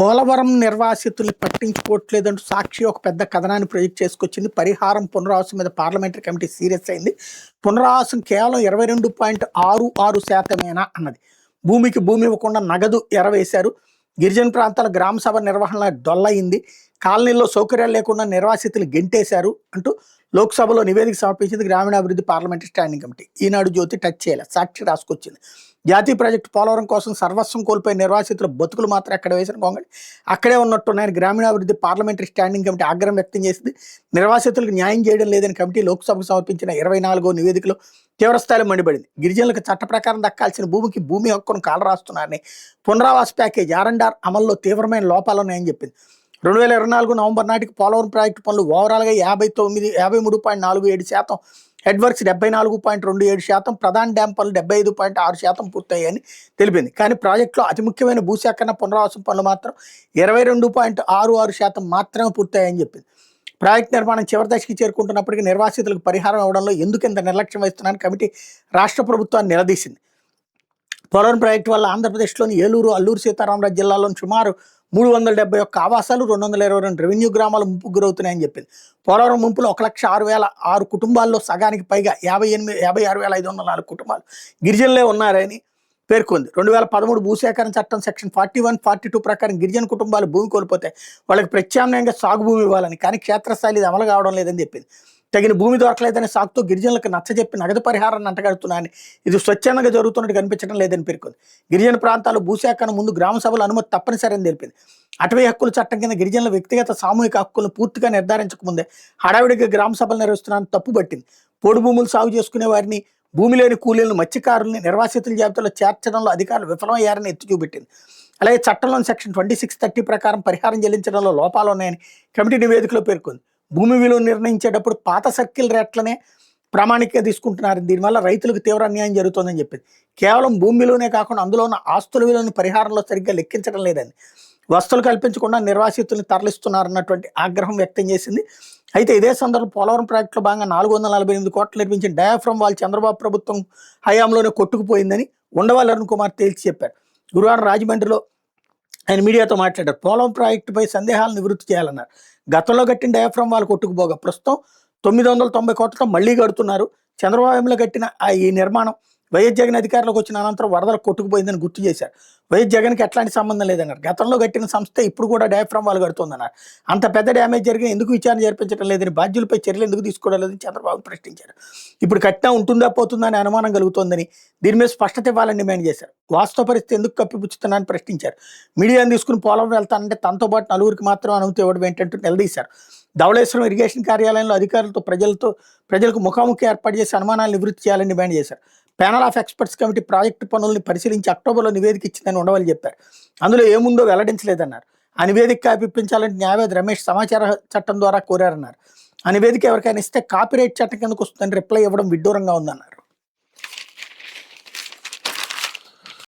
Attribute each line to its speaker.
Speaker 1: పోలవరం నిర్వాసితుల్ని పట్టించుకోవట్లేదంటూ సాక్షి ఒక పెద్ద కథనాన్ని ప్రొజెక్ట్ చేసుకొచ్చింది. పరిహారం పునరావాసం మీద పార్లమెంటరీ కమిటీ సీరియస్ అయింది. పునరావాసం కేవలం 22.66% అన్నది. భూమికి భూమి ఇవ్వకుండా నగదు ఎరవేశారు. గిరిజన ప్రాంతాల గ్రామ సభ నిర్వహణ డొల్లయింది. కాలనీల్లో సౌకర్యాలు లేకుండా నిర్వాసితులు గెంటేశారు అంటూ లోక్సభలో నివేదిక సమర్పించింది గ్రామీణాభివృద్ధి పార్లమెంటరీ స్టాండింగ్ కమిటీ. ఈనాడు జ్యోతి టచ్ చేయాలి, సాక్షి రాసుకొచ్చింది. జాతీయ ప్రాజెక్టు పోలవరం కోసం సర్వస్వం కోల్పోయిన నిర్వాసితుల బతుకులు మాత్రం ఎక్కడ వేసిన గొంగళి అక్కడే ఉన్నట్టున్నాయని గ్రామీణాభివృద్ధి పార్లమెంటరీ స్టాండింగ్ కమిటీ ఆగ్రహం వ్యక్తం చేసింది. నిర్వాసితులకు న్యాయం చేయడం లేదని కమిటీ లోక్సభకు సమర్పించిన 24వ నివేదికలో తీవ్రస్థాయిలో మండిపడింది. గిరిజనులకు చట్ట ప్రకారం దక్కాల్సిన భూమికి భూమి హక్కును కాలరాస్తున్నారని, పునరావాస ప్యాకేజ్ R&R అమల్లో తీవ్రమైన లోపాలున్నాయని చెప్పింది. 2024 నవంబర్ నాటికి పోలవరం ప్రాజెక్టు పనులు ఓవరాల్గా 53.47%, హెడ్వర్క్స్ 74.27%, ప్రధాన డ్యాం పనులు 75.6% పూర్తయ్యాయని తెలిపింది. కానీ ప్రాజెక్టులో అతి ముఖ్యమైన భూసేకరణ పునరావాసం పనులు మాత్రం 22.66% మాత్రమే పూర్తయ్యాయని చెప్పింది. ప్రాజెక్టు నిర్మాణం చివరి దశకి చేరుకుంటున్నప్పటికీ నిర్వాసితులకు పరిహారం ఇవ్వడంలో ఎందుకు ఇంత నిర్లక్ష్యం వహిస్తున్నారని కమిటీ రాష్ట్ర ప్రభుత్వాన్ని నిలదీసింది. పోలవరం ప్రాజెక్టు వల్ల ఆంధ్రప్రదేశ్లోని ఏలూరు, అల్లూరు సీతారామరాజు జిల్లాలోని సుమారు 371 ఆవాసాలు, 222 రెవెన్యూ గ్రామాలు ముంపుకు గురవుతున్నాయని చెప్పింది. పోలవరం ముంపులో 1,06,006 కుటుంబాల్లో సగానికి పైగా 56,504 కుటుంబాలు గిరిజనులే ఉన్నారని పేర్కొంది. 2013 భూసేకరణ చట్టం సెక్షన్ 41, 42 ప్రకారం గిరిజన కుటుంబాలు భూమి కోల్పోతే వాళ్ళకి ప్రత్యామ్నాయంగా సాగు భూమి ఇవ్వాలని, కానీ క్షేత్రస్థాయిలో ఇది అమలు కావడం లేదని చెప్పింది. తగిన భూమి దొరకలేదని సాగుతో గిరిజనులకు నచ్చజెప్పి నగదు పరిహారాన్ని అంటగడుతున్నాయని, ఇది స్వచ్ఛందంగా జరుగుతున్నట్టు కనిపించడం లేదని పేర్కొంది. గిరిజన ప్రాంతాల్లో భూసేకరణ ముందు గ్రామ సభల అనుమతి తప్పనిసరి అని తెలిపింది. అటవీ హక్కుల చట్టం కింద గిరిజనుల వ్యక్తిగత సామూహిక హక్కులను పూర్తిగా నిర్ధారించకముందే హడావిడిగా గ్రామ సభలు నిర్వహిస్తున్నారని తప్పుపట్టింది. పోడు భూములు సాగు చేసుకునే వారిని, భూమి లేని కూలీలను, మత్స్యకారుల్ని నిర్వాసితుల జాబితాలో చేర్చడంలో అధికారులు విఫలమయ్యారని ఎత్తి చూపెట్టింది. అలాగే చట్టంలోని సెక్షన్ 2630 ప్రకారం పరిహారం చెల్లించడంలో లోపాలు ఉన్నాయని కమిటీ నివేదికలో పేర్కొంది. భూమి విలువ నిర్ణయించేటప్పుడు పాత సర్కిల్ రేట్లనే ప్రామాణికంగా తీసుకుంటున్నారు. దీనివల్ల రైతులకు తీవ్ర అన్యాయం జరుగుతుందని చెప్పింది. కేవలం భూమి విలువనే కాకుండా అందులో ఉన్న ఆస్తుల విలువను పరిహారంలో సరిగ్గా లెక్కించడం లేదని, వస్తువులు కల్పించకుండా నిర్వాసితుల్ని తరలిస్తున్నారన్నటువంటి ఆగ్రహం వ్యక్తం చేసింది. అయితే ఇదే సందర్భంలో పోలవరం ప్రాజెక్టులో భాగంగా 448 కోట్లు నిర్మించిన డయాఫ్రమ్ వాల్ చంద్రబాబు ప్రభుత్వం హయాంలోనే కొట్టుకుపోయిందని ఉండవల్లి అరుణ్ కుమార్ తేల్చి చెప్పారు. గురువారం రాజమండ్రిలో ఆయన మీడియాతో మాట్లాడారు. పోలవరం ప్రాజెక్టుపై సందేహాలను నివృత్తి చేయాలన్నారు. గతంలో కట్టిన డయాఫ్రమ్ వాళ్ళు కొట్టుకుపోగా ప్రస్తుతం 990 కోట్లతో మళ్లీ కడుతున్నారు. చంద్రబాబులో కట్టిన ఈ నిర్మాణం వైఎస్ జగన్ అధికారంలోకి వచ్చిన అనంతరం వరదలకు కొట్టుకుపోయిందని గుర్తు చేశారు. వైఎస్ జగన్కి ఎట్లాంటి సంబంధం లేదన్నారు. గతంలో కట్టిన సంస్థ ఇప్పుడు కూడా డయాఫ్రమ్ వాళ్ళు కడుతుందన్నారు. అంత పెద్ద డ్యామేజ్ జరిగిన ఎందుకు విచారణ జరిపించడం లేదని, బాధ్యులపై చర్యలు ఎందుకు తీసుకోవడం లేదని చంద్రబాబు ప్రశ్నించారు. ఇప్పుడు కట్టినా ఉంటుందా పోతుందా అని అనుమానం కలుగుతోందని, దీని మీద స్పష్టత ఇవ్వాలని డిమాండ్ చేశారు. వాస్తవ పరిస్థితి ఎందుకు కప్పిపుచ్చుతున్నారని ప్రశ్నించారు. మీడియాను తీసుకుని పోలవరం వెళ్తానంటే తనతో పాటు నలుగురికి మాత్రం అనుమతి ఇవ్వడం ఏంటంటూ నిలదీశారు. ధవళేశ్వరం ఇరిగేషన్ కార్యాలయంలో అధికారులతో ప్రజలకు ముఖాముఖి ఏర్పాటు చేసి అనుమానాలు నివృత్తి చేయాలని డిమాండ్ చేశారు. Panel of experts committee project పనుల్ని పరిశీలించి అక్టోబర్లో నివేదిక ఇచ్చిందని ఉండవల్లి చెప్పారు. అందులో ఏముందో వెల్లడించలేదన్నారు. ఆ నివేదిక కాపిప్పించాలంటే న్యాయవాది రమేష్ సమాచార చట్టం ద్వారా కోరారన్నారు. ఆ నివేదిక ఎవరికైనా ఇస్తే కాపీరైట్ చట్టం కిందకు వస్తుందని రిప్లై ఇవ్వడం విడ్డూరంగా ఉందన్నారు.